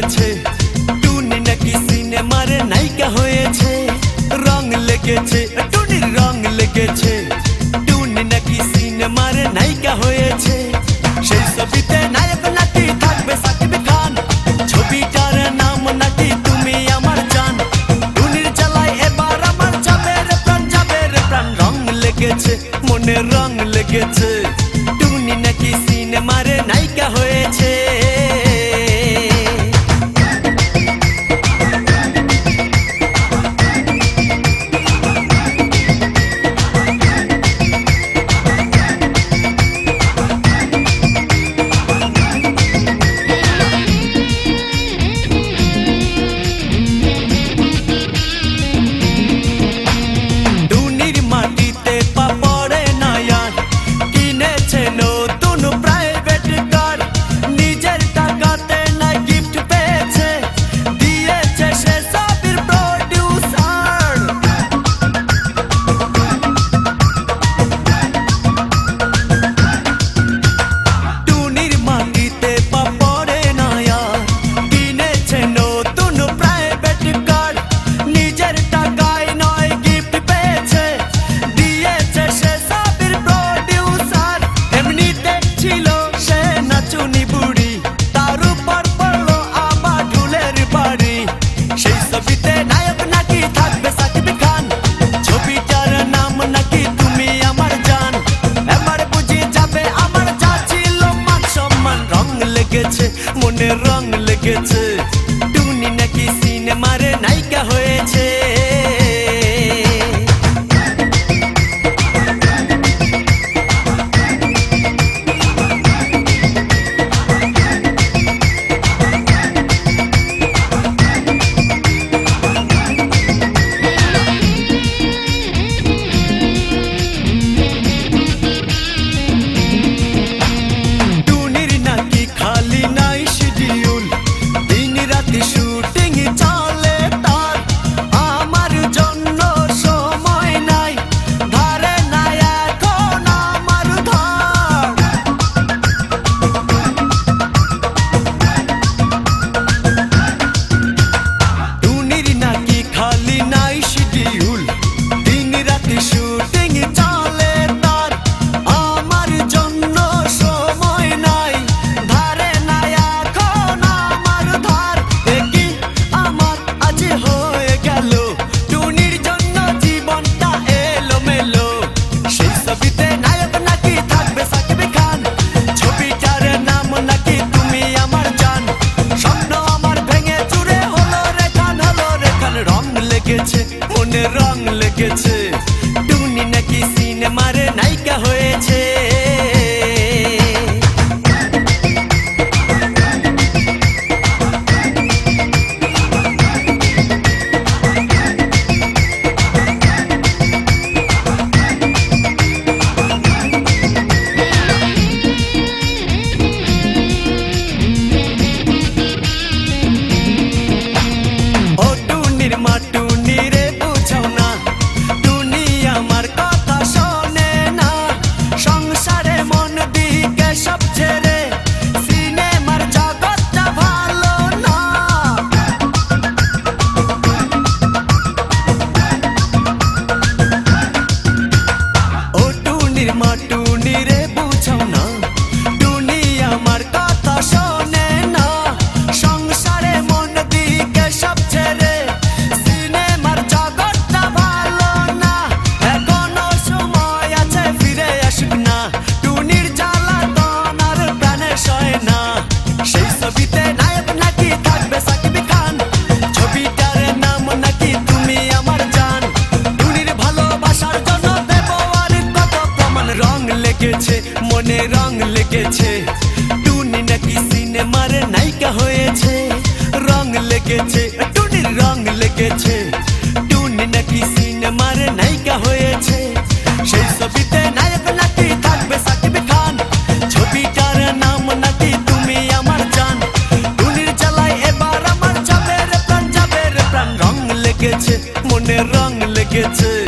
লেগেছে টুনি নাকি সিনেমার নায়িকা হয়েছে রং লেগেছে টুনির রং লেগেছে টুনি নাকি সিনেমার নায়িকা হয়েছে সেই ছবিতে নায়ক নাকি থাকবে সাকিব খান ছবিটার নাম নাকি তুমি আমার জান টুনির জ্বালায় এবার আমার যাবে রে প্রাণ রং লেগেছে মনে রং লেগেছে টুনি নাকি সিনেমার নায়িকা হয়েছে মনে রং লেগেছে টুনি নাকি সিনেমার নায়িকা হয়েছে মনে রং লেগেছে টুনি নাকি সিনেমার নায়িকা হয়েছে মনে রং লেগেছে টুনি নাকি সিনেমার নায়িকা হয়েছে রং লেগেছে টুনির রং লেগেছে টুনি নাকি সিনেমার নায়িকা হয়েছে সেই ছবিতে নায়ক নাকি থাকবে সাকিব খান ছবিটার নাম নাকি তুমি আমার জান টুনির জ্বালায় এবার আমার যাবে রে প্রাণ রং লেগেছে মনে রং লেগেছে